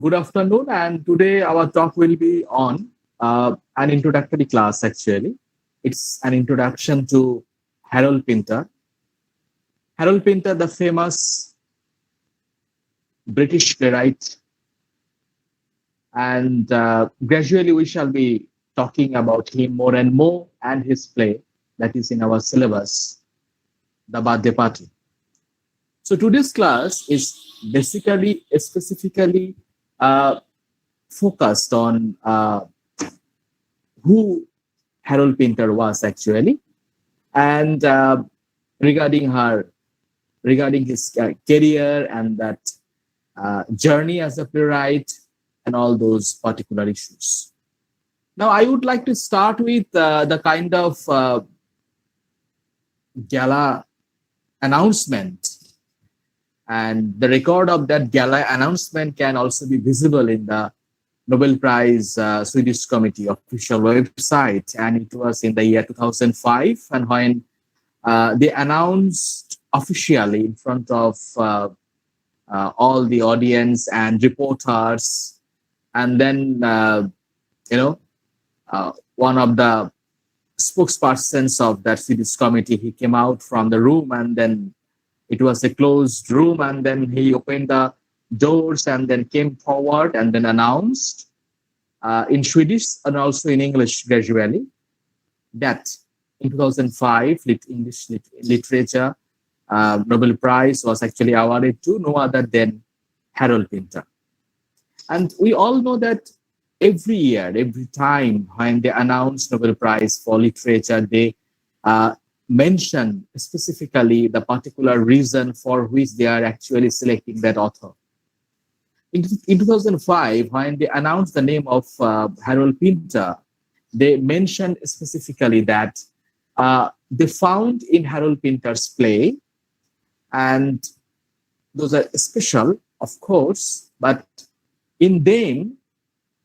Good afternoon, and today our talk will be on an introductory class. Actually, it's an introduction to Harold Pinter. Harold Pinter, the famous British playwright, and gradually we shall be talking about him more and more and his play that is in our syllabus, The Birthday Party. So today's class is basically specifically uh, focused on who Harold Pinter was actually, and regarding her, regarding his career and that journey as a playwright, and all those particular issues. Now, I would like to start with the kind of gala announcement, and the record of that gala announcement can also be visible in the Nobel Prize Swedish Committee official website, and it was in the year 2005, and when they announced officially in front of all the audience and reporters, and then one of the spokespersons of that Swedish committee, he came out from the room, and then it was a closed room, and then he opened the doors and then came forward and then announced in Swedish and also in English gradually that in 2005 English literature Nobel Prize was actually awarded to no other than Harold Pinter. And we all know that every year, every time when they announce Nobel Prize for literature, they mention specifically the particular reason for which they are actually selecting that author. In 2005, when they announced the name of Harold Pinter, they mentioned specifically that they found in Harold Pinter's play, and those are special, of course, but in them,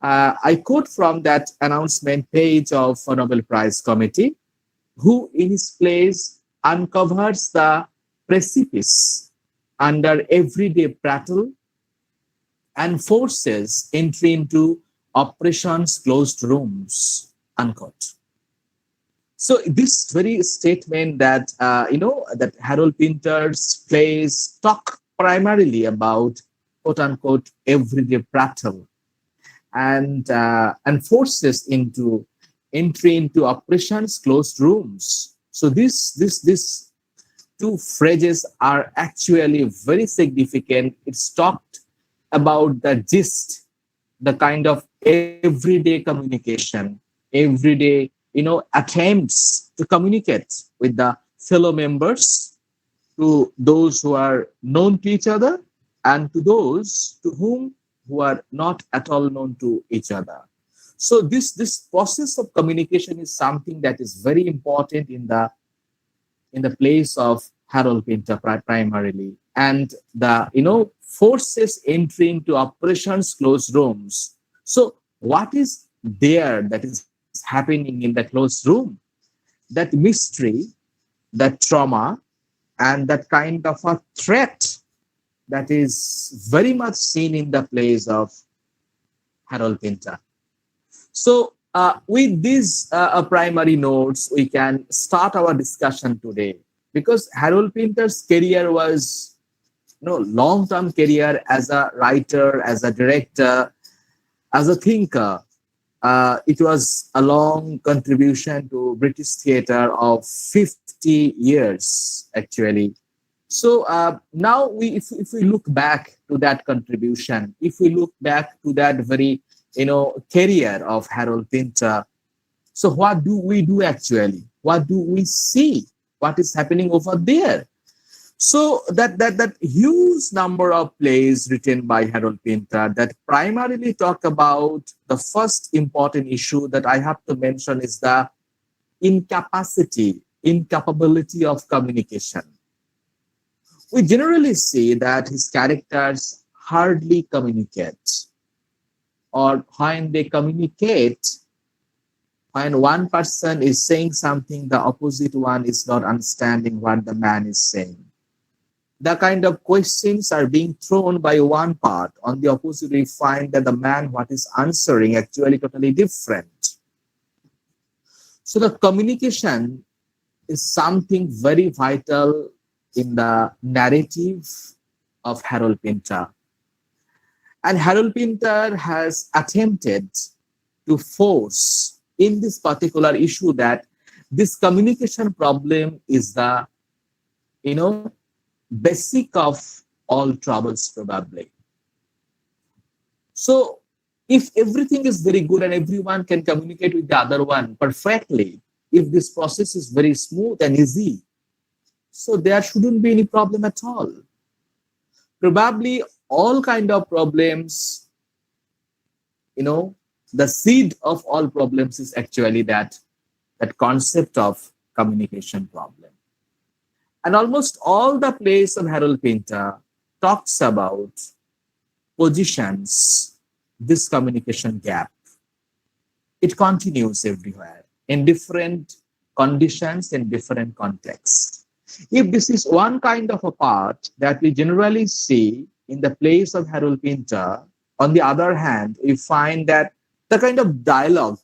I quote from that announcement page of a Nobel Prize committee, who in his plays uncovers the precipice under everyday prattle and forces entry into oppression's closed rooms, unquote. So this very statement that that Harold Pinter's plays talk primarily about quote unquote everyday prattle and forces into entry into oppression's closed rooms. So this two phrases are actually very significant. It's talked about the gist, the kind of everyday communication, everyday attempts to communicate with the fellow members, to those who are known to each other and to those to whom who are not at all known to each other. So this process of communication is something that is very important in the place of Harold Pinter primarily, and the forces entry into operations closed rooms. So what is there that is happening in the closed room? That mystery, that trauma, and that kind of a threat that is very much seen in the plays of Harold Pinter. So, with these primary notes, we can start our discussion today, because Harold Pinter's career was, long-term career as a writer, as a director, as a thinker. It was a long contribution to British theatre of 50 years, actually. So now, if we look back to that contribution, if we look back to that very career of Harold Pinter, so what do we do actually? What do we see? What is happening over there? So that huge number of plays written by Harold Pinter that primarily talk about the first important issue that I have to mention is the incapability of communication. We generally see that his characters hardly communicate, or when they communicate, when one person is saying something, the opposite one is not understanding what the man is saying. The kind of questions are being thrown by one part. On the opposite, we find that the man what is answering actually totally different. So the communication is something very vital in the narrative of Harold Pinter. And Harold Pinter has attempted to force in this particular issue that this communication problem is the, you know, basic of all troubles probably. So if everything is very good and everyone can communicate with the other one perfectly, if this process is very smooth and easy, so there shouldn't be any problem at all. Probably all kind of problems, you know, the seed of all problems is actually that concept of communication problem. And almost all the plays of Harold Pinter talks about positions this communication gap. It continues everywhere in different conditions, in different contexts. If this is one kind of a part that we generally see in the plays of Harold Pinter, on the other hand, we find that the kind of dialogue,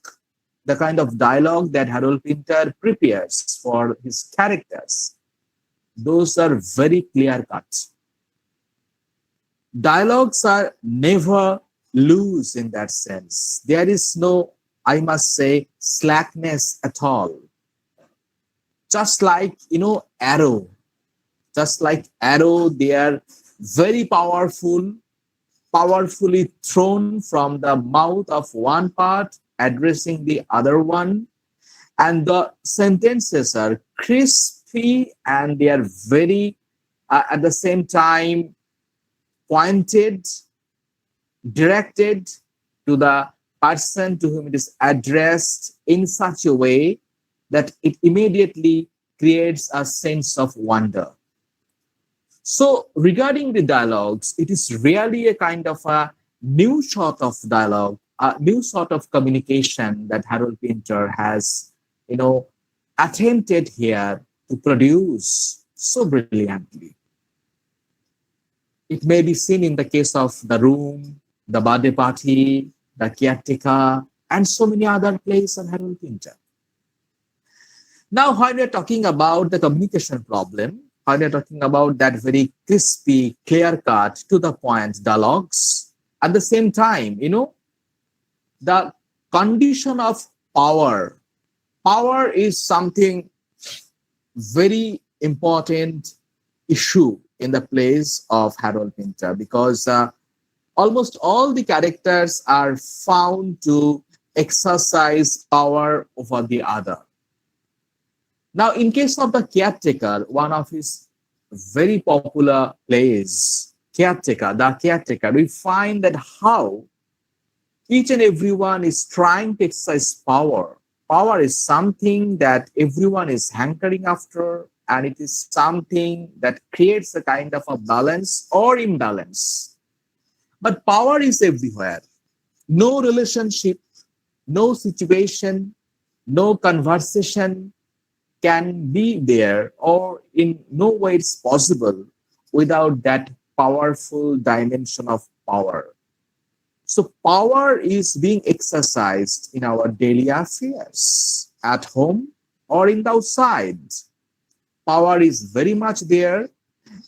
the kind of dialogue that Harold Pinter prepares for his characters, those are very clear cut. Dialogues are never loose in that sense. There is no, I must say, slackness at all. Just like, arrow, just like arrow, they are very powerful, powerfully thrown from the mouth of one part, addressing the other one. And the sentences are crispy and they are very, at the same time, pointed, directed to the person to whom it is addressed in such a way that it immediately creates a sense of wonder. So regarding the dialogues, it is really a kind of a new sort of dialogue, a new sort of communication that Harold Pinter has, attempted here to produce so brilliantly. It may be seen in the case of The Room, The Birthday Party, The Caretaker, and so many other plays on Harold Pinter. Now, when we're talking about the communication problem, when we're talking about that very crispy, clear-cut, to-the-point dialogues, at the same time, the condition of power. Power is something very important issue in the plays of Harold Pinter because almost all the characters are found to exercise power over the other. Now, in case of The Caretaker, one of his very popular plays, The Caretaker, we find that how each and everyone is trying to exercise power. Power is something that everyone is hankering after, and it is something that creates a kind of a balance or imbalance. But power is everywhere. No relationship, no situation, no conversation can be there, or in no way it's possible without that powerful dimension of power. So power is being exercised in our daily affairs, at home or in the outside. Power is very much there,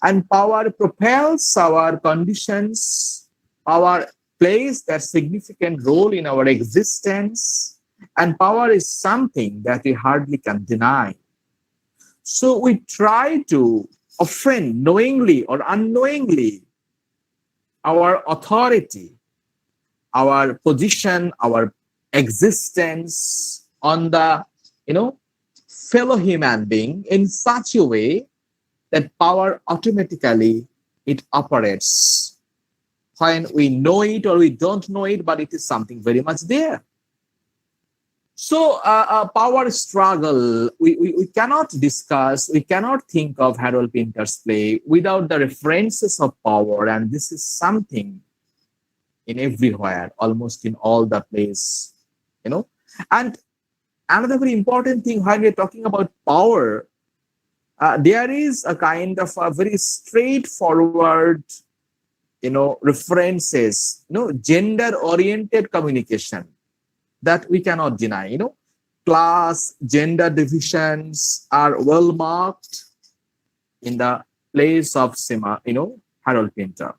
and power propels our conditions. Power plays that significant role in our existence, and power is something that we hardly can deny. So we try to offend knowingly or unknowingly our authority, our position, our existence on the, fellow human being in such a way that power automatically it operates. When we know it or we don't know it, but it is something very much there. So power struggle, we cannot discuss, we cannot think of Harold Pinter's play without the references of power. And this is something in everywhere, almost in all the plays, And another very important thing when we're talking about power, there is a kind of a very straightforward, references, gender oriented communication that we cannot deny. Class, gender divisions are well marked in the place of Harold Pinter.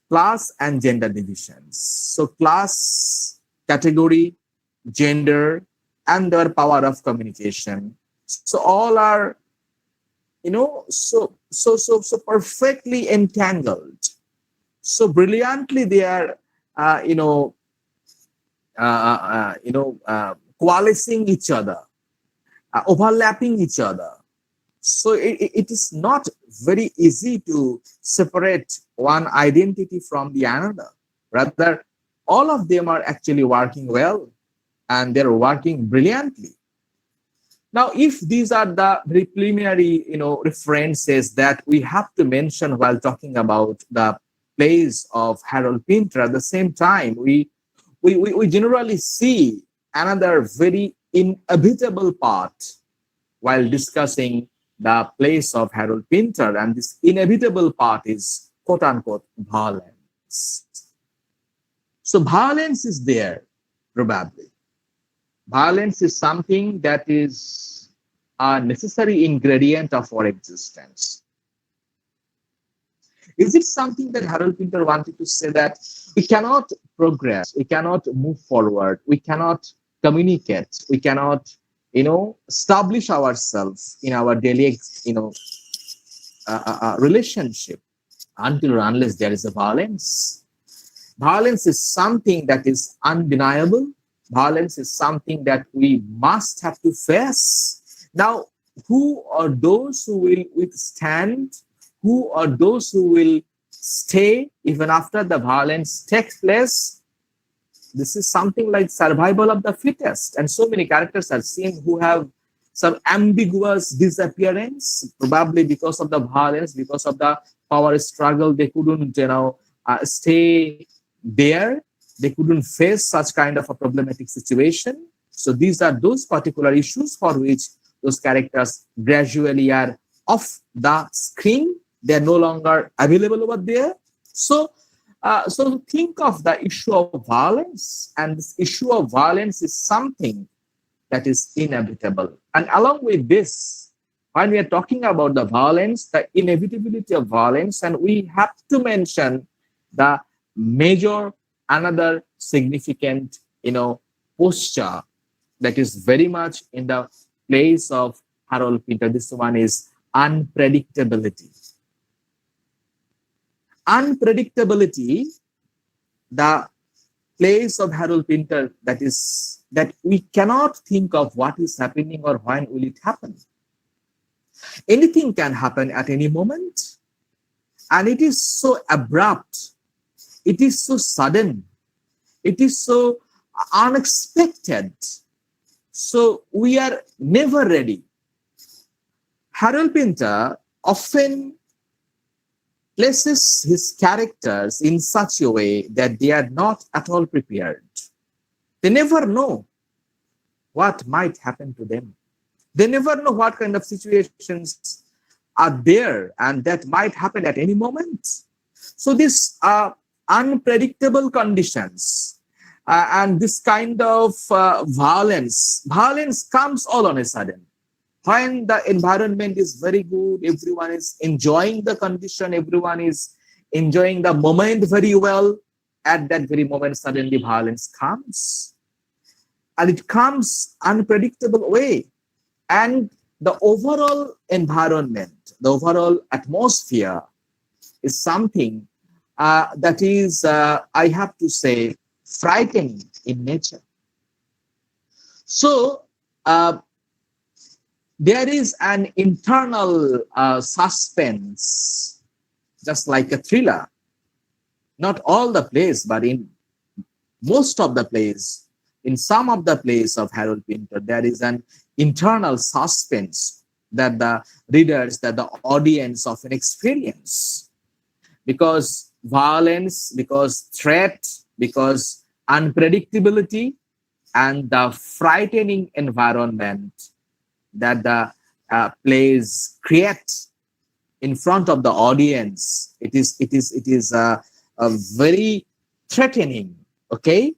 Class and gender divisions. So class, category, gender, and their power of communication. So all are, so perfectly entangled. So brilliantly they are, coalescing each other, overlapping each other. So it is not very easy to separate one identity from the another. Rather, all of them are actually working well, and they're working brilliantly. Now, if these are the very preliminary, references that we have to mention while talking about the plays of Harold Pinter, at the same time, we generally see another very inevitable part while discussing the place of Harold Pinter, and this inevitable part is quote unquote violence. So violence is there, probably. Violence is something that is a necessary ingredient of our existence. Is it something that Harold Pinter wanted to say, that we cannot progress, we cannot move forward, we cannot communicate, we cannot, establish ourselves in our daily, relationship until or unless there is a violence? Violence is something that is undeniable. Violence is something that we must have to face. Now, who are those who will withstand? Who are those who will stay even after the violence takes place? This is something like survival of the fittest. And so many characters are seen who have some ambiguous disappearance, probably because of the violence, because of the power struggle. They couldn't, stay there. They couldn't face such kind of a problematic situation. So these are those particular issues for which those characters gradually are off the screen. They're no longer available over there. So think of the issue of violence, and this issue of violence is something that is inevitable. And along with this, when we are talking about the violence, the inevitability of violence, and we have to mention the major, another significant, posture that is very much in the place of Harold Pinter. This one is unpredictability. Unpredictability, the place of Harold Pinter, that we cannot think of what is happening or when will it happen. Anything can happen at any moment, and it is so abrupt, it is so sudden, it is so unexpected. So we are never ready. Harold Pinter often places his characters in such a way that they are not at all prepared. They never know what might happen to them. They never know what kind of situations are there and that might happen at any moment. So these unpredictable conditions and this kind of violence comes all on a sudden. When the environment is very good, everyone is enjoying the condition, everyone is enjoying the moment very well. At that very moment, suddenly violence comes. And it comes unpredictable way. And the overall environment, the overall atmosphere is something that is, I have to say, frightening in nature. So, there is an internal suspense, just like a thriller. Not all the plays, but in most of the plays, in some of the plays of Harold Pinter, there is an internal suspense that the readers, that the audience often experience. Because violence, because threat, because unpredictability, and the frightening environment that the plays create in front of the audience, it is a very threatening. Okay,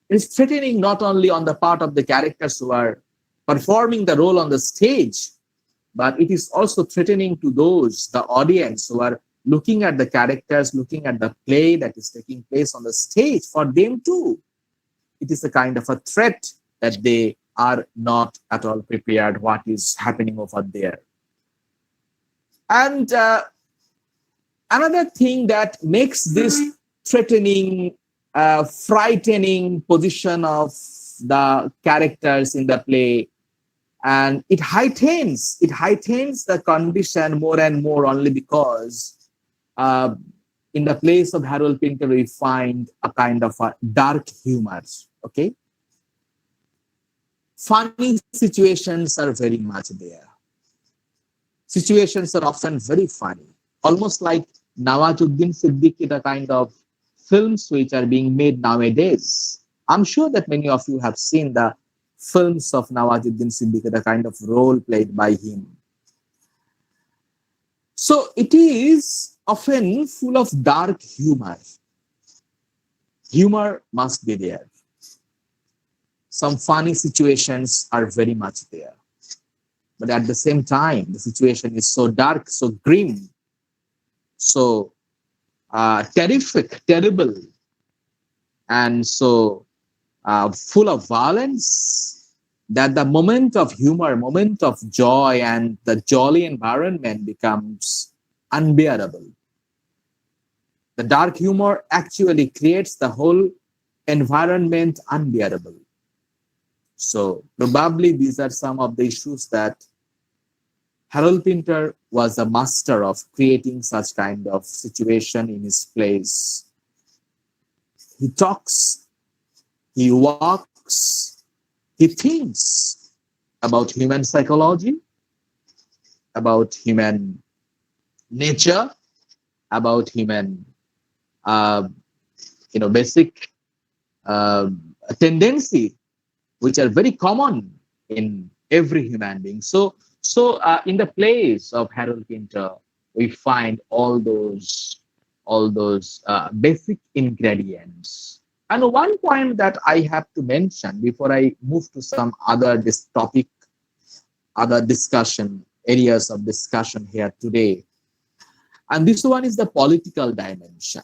it's threatening not only on the part of the characters who are performing the role on the stage, but it is also threatening to those, the audience, who are looking at the characters, looking at the play that is taking place on the stage. For them too, it is a kind of a threat that they are not at all prepared what is happening over there. And another thing that makes this threatening, frightening position of the characters in the play, and it heightens the condition more and more, only because uh, in the place of Harold Pinter we find a kind of a dark humor. Okay, funny situations are very much there. Situations are often very funny, almost like Nawazuddin Siddiqui, the kind of films which are being made nowadays. I'm sure that many of you have seen the films of Nawazuddin Siddiqui, the kind of role played by him. So it is often full of dark humor. Humor must be there. Some funny situations are very much there. But at the same time, the situation is so dark, so grim, so terrific, terrible, and so full of violence that the moment of humor, moment of joy, and the jolly environment becomes unbearable. The dark humor actually creates the whole environment unbearable. So probably these are some of the issues that Harold Pinter was a master of creating such kind of situation in his plays. He talks, he walks, he thinks about human psychology, about human nature, about human, uh, basic uh, tendency, which are very common in every human being. So in the plays of Harold Pinter, we find all those basic ingredients. And one point that I have to mention before I move to some other this topic, other discussion areas of discussion here today, and this one is the political dimension.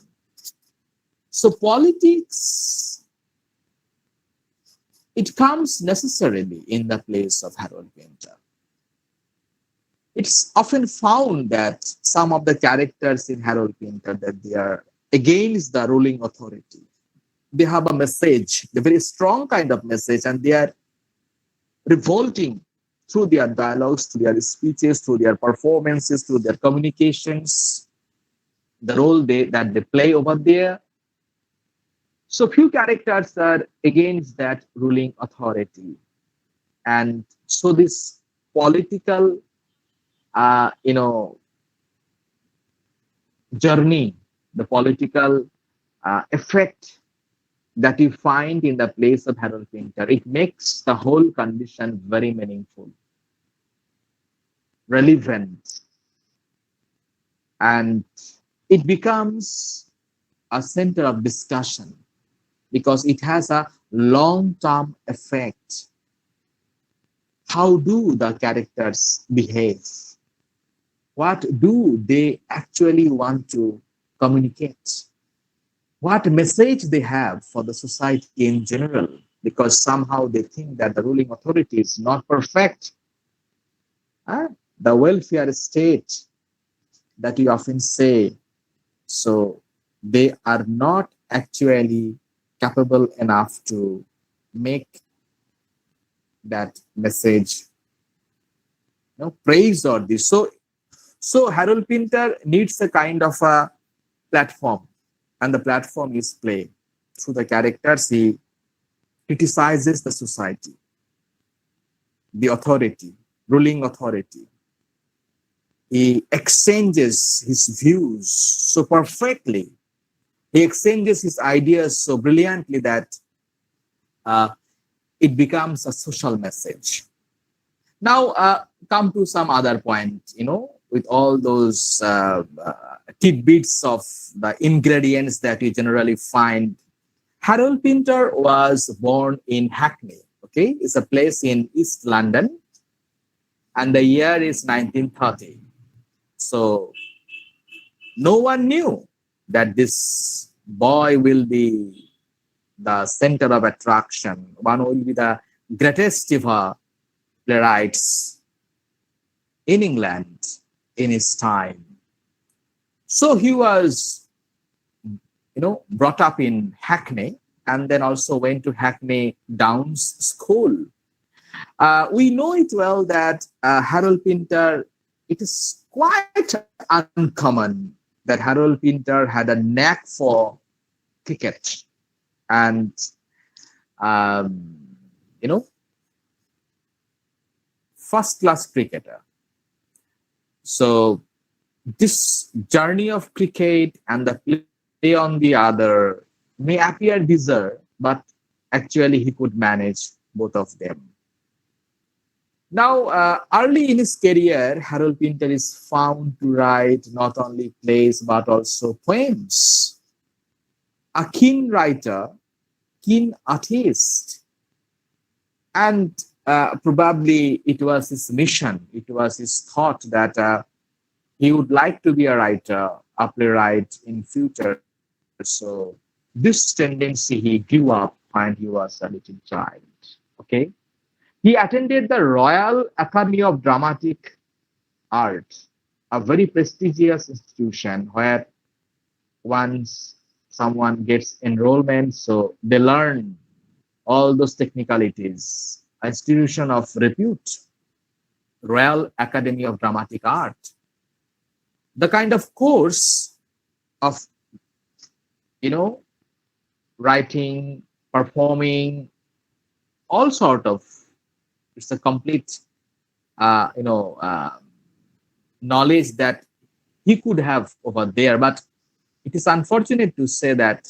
So politics, it comes necessarily in the place of Harold Pinter. It's often found that some of the characters in Harold Pinter, that they are against the ruling authority. They have a message, a very strong kind of message, and they are revolting through their dialogues, through their speeches, through their performances, through their communications, the role that they play over there. So few characters are against that ruling authority. And so this political, uh, you know, journey, the political effect that you find in the place of Harold Pinter, it makes the whole condition very meaningful, relevant, and it becomes a center of discussion because it has a long-term effect. How do the characters behave? What do they actually want to communicate? What message they have for the society in general? Because somehow they think that the ruling authority is not perfect. Huh? The welfare state that you often say, so they are not actually capable enough to make that message, praise or this. So Harold Pinter needs a kind of a platform, and the platform is play. Through the characters, he criticizes the society, the authority, ruling authority. He exchanges his views so perfectly. He exchanges his ideas so brilliantly that uh, it becomes a social message. Now, come to some other point, with all those tidbits of the ingredients that you generally find. Harold Pinter was born in Hackney. Okay, it's a place in East London, and the year is 1930. So no one knew that this boy will be the center of attraction. One will be the greatest ever playwrights in England in his time. So he was, brought up in Hackney and then also went to Hackney Downs School. We know it well that Harold Pinter, it is quite uncommon that Harold Pinter had a knack for cricket and, um, you know, first class cricketer. So this journey of cricket and the play on the other may appear bizarre, but actually he could manage both of them. Now, early in his career, Harold Pinter is found to write not only plays but also poems. A keen writer, keen artist, and probably it was his mission, it was his thought that he would like to be a writer, a playwright in future. So this tendency he grew up when he was a little child. Okay, he attended the Royal Academy of Dramatic Art, a very prestigious institution where once someone gets enrollment, so they learn all those technicalities. An institution of repute, Royal Academy of Dramatic Art. The kind of course of, you know, writing, performing, all sort of, it's a complete, uh, you know, uh, knowledge that he could have over there. But it is unfortunate to say that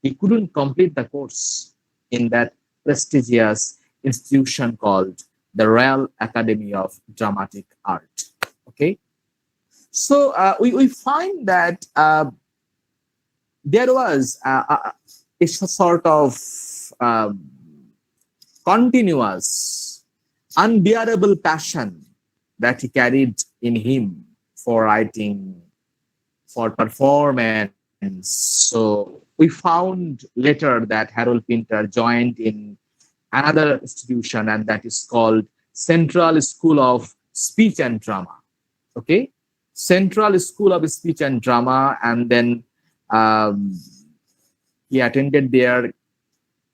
he couldn't complete the course in that prestigious institution called the Royal Academy of Dramatic Art. Okay, so we find that there was it's a sort of um, continuous, unbearable passion that he carried in him for writing, for performance. So we found later that Harold Pinter joined in another institution, and that is called Central School of Speech and Drama. Okay, Central School of Speech and Drama, and then um, he attended there,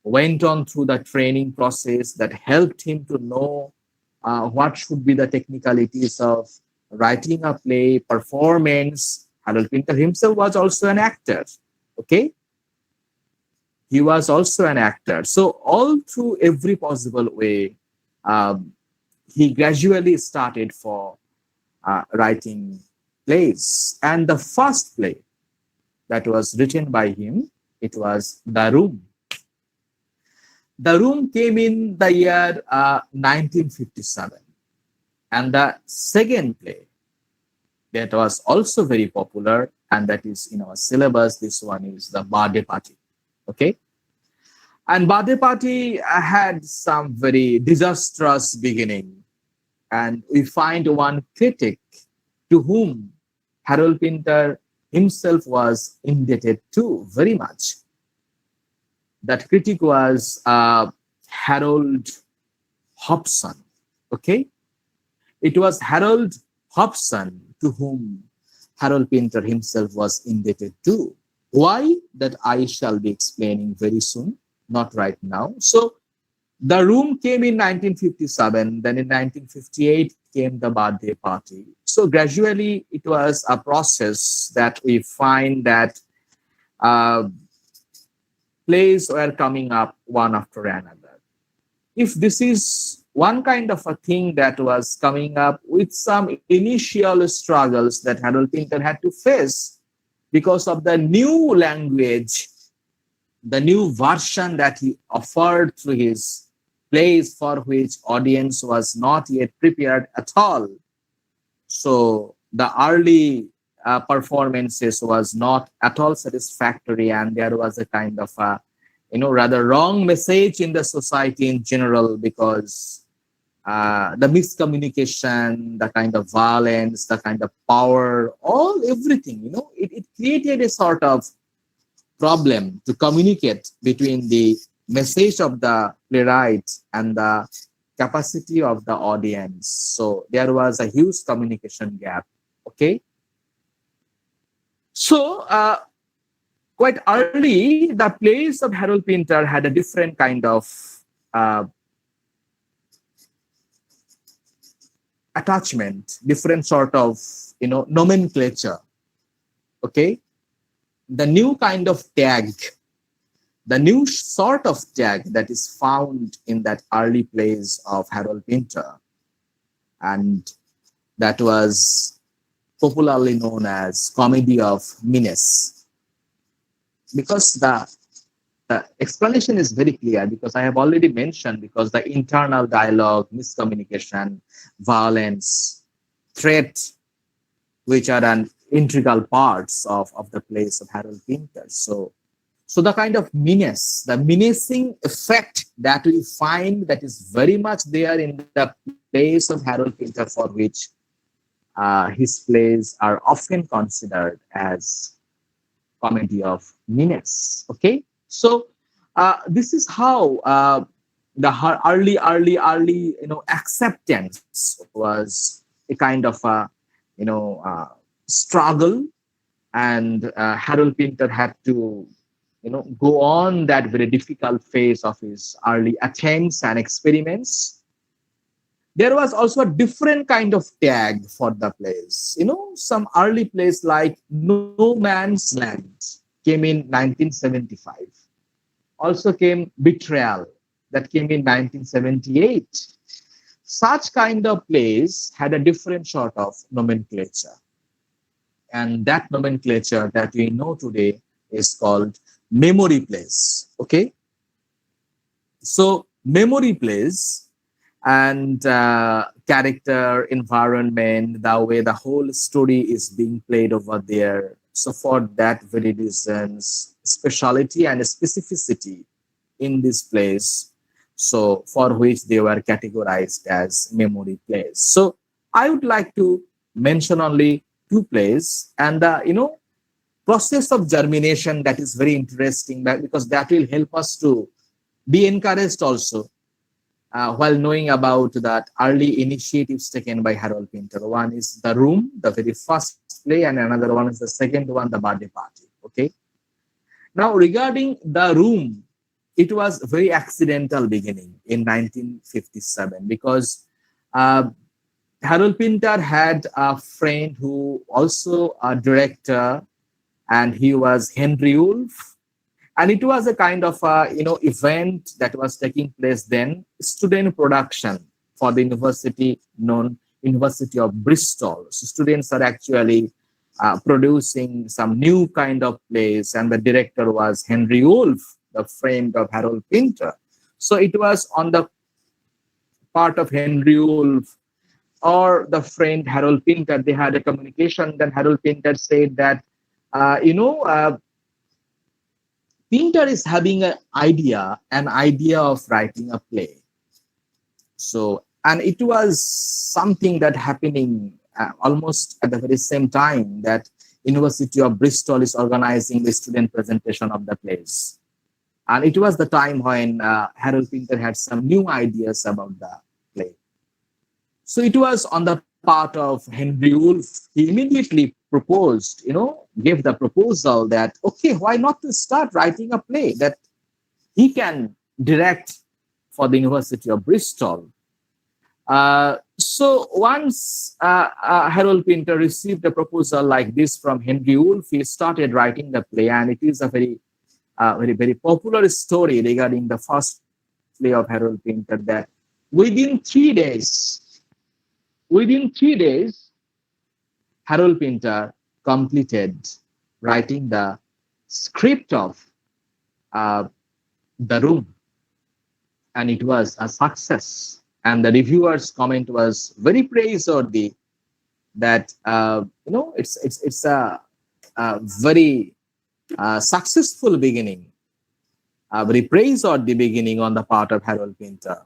went on through the training process that helped him to know what should be the technicalities of writing a play, performance. Harold Pinter himself was also an actor. Okay, he was also an actor. So all through every possible way, um, he gradually started for writing plays. And the first play that was written by him, it was The Room. The Room came in the year 1957. And the second play that was also very popular, and that is in our syllabus, this one is The Birthday Party. Okay. And Birthday Party had some very disastrous beginning. And we find one critic to whom Harold Pinter himself was indebted to very much. That critic was Harold Hobson. Okay, it was Harold Hobson to whom Harold Pinter himself was indebted to. Why? That I shall be explaining very soon, not right now. So The Room came in 1957, then in 1958 came The Birthday Party. So gradually it was a process that we find that uh, plays were coming up one after another. If this is one kind of a thing that was coming up with some initial struggles that Harold Pinter had to face because of the new language, the new version that he offered through his plays for which audience was not yet prepared at all. So the early performances was not at all satisfactory, and there was a kind of a rather wrong message in the society in general, because the miscommunication, the kind of violence, the kind of power, all everything, it created a sort of problem to communicate between the message of the playwright and the capacity of the audience. So there was a huge communication gap. Okay. So quite early, the plays of Harold Pinter had a different kind of uh, attachment, different sort of nomenclature. Okay, the new kind of tag, the new sort of tag that is found in that early plays of Harold Pinter, and that was popularly known as comedy of menace. Because the explanation is very clear, because I have already mentioned, because the internal dialogue, miscommunication, violence, threat, which are an integral parts of the plays of Harold Pinter. So the kind of menace, the menacing effect that we find, that is very much there in the plays of Harold Pinter, for which his plays are often considered as comedy of menace. Okay, so this is how the early acceptance was a kind of a you know uh, struggle, and Harold Pinter had to go on that very difficult phase of his early attempts and experiments. There was also a different kind of tag for the plays. Some early plays like No Man's Land came in 1975. Also came Betrayal, that came in 1978. Such kind of plays had a different sort of nomenclature. And that nomenclature that we know today is called memory plays. Okay? So memory plays and character, environment, the way the whole story is being played over there. So for that very reasons, speciality and specificity in this place, so for which they were categorized as memory plays. So I would like to mention only two plays, and the process of germination, that is very interesting, because that will help us to be encouraged also while knowing about that early initiatives taken by Harold Pinter. One is The Room, the very first play, and another one is the second one, The Birthday Party. Okay. Now, regarding The Room, it was very accidental beginning in 1957, because uh, Harold Pinter had a friend who also a director, and he was Henry Wolf. And it was a kind of a event that was taking place then, student production for the university known University of Bristol. So students are actually producing some new kind of plays, and the director was Henry Wolf, the friend of Harold Pinter. So it was on the part of Henry Wolf or the friend Harold Pinter. They had a communication. Then Harold Pinter said that, Pinter is having an idea of writing a play. So, and it was something that happening almost at the very same time that University of Bristol is organizing the student presentation of the plays. And it was the time when Harold Pinter had some new ideas about the play. So it was on the part of Henry Wolf. He immediately proposed, gave the proposal that, okay, why not to start writing a play that he can direct for the University of Bristol. So once Harold Pinter received a proposal like this from Henry Wolf, he started writing the play, and it is a very popular story regarding the first play of Harold Pinter, that within 3 days, Harold Pinter completed writing the script of uh, The Room. and it was a success. And the reviewers' comment was very praiseworthy that it's a very successful beginning, very praiseworthy beginning on the part of Harold Pinter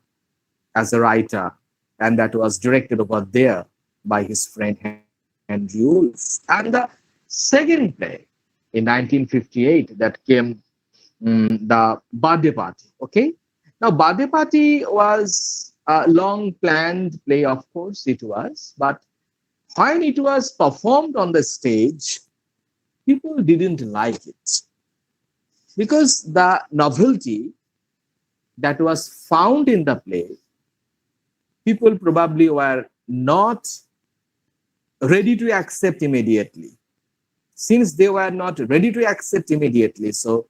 as a writer, and that was directed over there by his friend Henry Wolf. And the second play in 1958 that came, the Birthday Party. Okay, now Birthday Party was a long planned play, of course it was, but when it was performed on the stage, people didn't like it because the novelty that was found in the play, people probably were not ready to accept immediately. Since they were not ready to accept immediately, so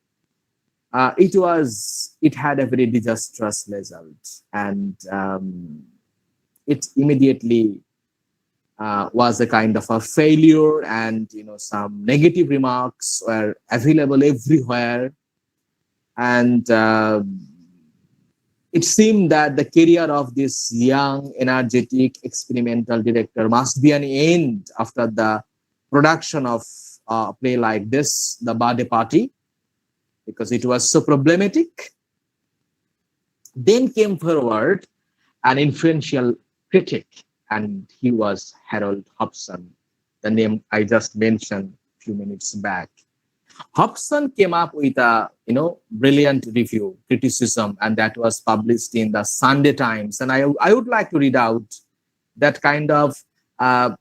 it had a very disastrous result, and it immediately was a kind of a failure, and some negative remarks were available everywhere, and it seemed that the career of this young, energetic, experimental director must be an end after the production of a play like this, The Birthday Party, because it was so problematic. Then came forward an influential critic, and he was Harold Hobson, the name I just mentioned a few minutes back. Hobson came up with a brilliant review, criticism, and that was published in the Sunday Times. And I would like to read out that kind of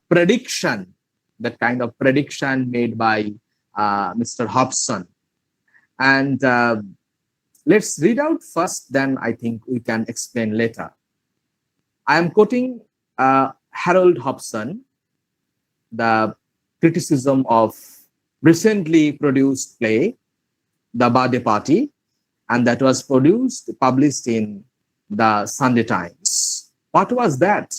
prediction, made by Mr. Hobson. And let's read out first, then I think we can explain later. I am quoting Harold Hobson, the criticism of recently produced play, The Birthday Party, and that was published in the Sunday Times. What was that?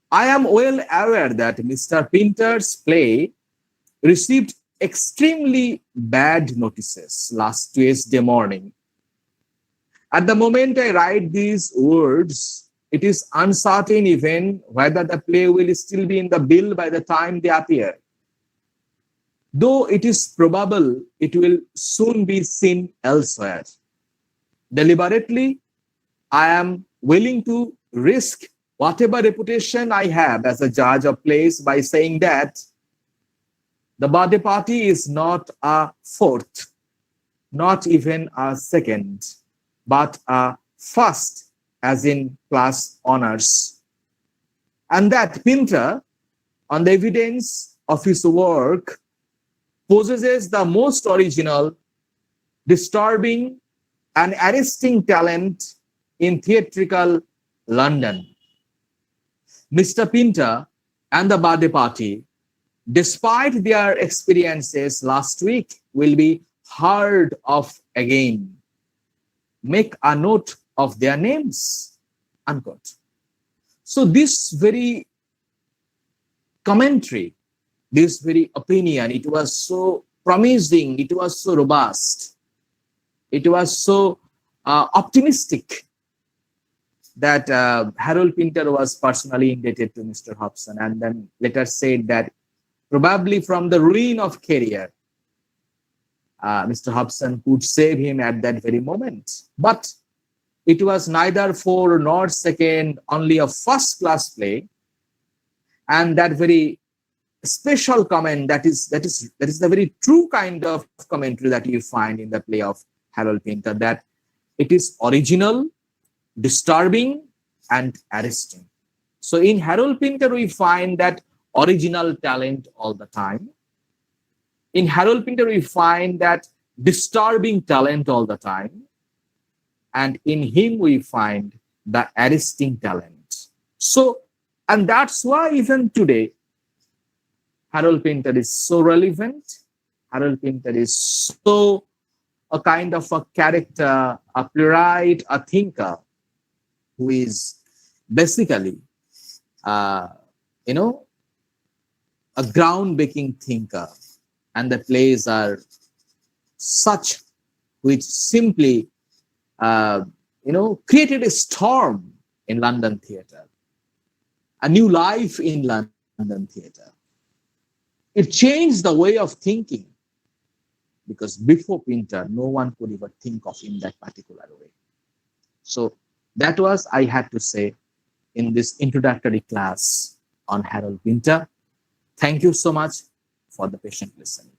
I am well aware that Mr. Pinter's play received extremely bad notices last Tuesday morning. At the moment I write these words, it is uncertain even whether the play will still be in the bill by the time they appear. Though it is probable it will soon be seen elsewhere. Deliberately, I am willing to risk whatever reputation I have as a judge of plays by saying that The Birthday Party is not a fourth, not even a second, but a first, as in class honors. And that Pinter, on the evidence of his work, possesses the most original, disturbing, and arresting talent in theatrical London. Mr. Pinter and The Birthday Party, despite their experiences last week, will be heard of again. Make a note of their names, unquote. So this very commentary, this very opinion, it was so promising, it was so robust, it was so optimistic that Harold Pinter was personally indebted to Mr. Hobson, and then later said that probably from the ruin of career, Mr. Hobson could save him at that very moment. But it was neither fourth nor second, only a first-class play, and that very special comment, that is the very true kind of commentary that you find in the play of Harold Pinter, that it is original, disturbing, and arresting. So in Harold Pinter, we find that original talent all the time. In Harold Pinter, we find that disturbing talent all the time. And in him, we find the arresting talent. So, and that's why even today, Harold Pinter is so relevant. Harold Pinter is so a kind of a character, a playwright, a thinker, who is basically, a groundbreaking thinker. And the plays are such which simply created a storm in London theatre, a new life in London theatre. It changed the way of thinking, because before Pinter, no one could ever think of in that particular way. So that was I had to say in this introductory class on Harold Pinter. Thank you so much for the patient listening.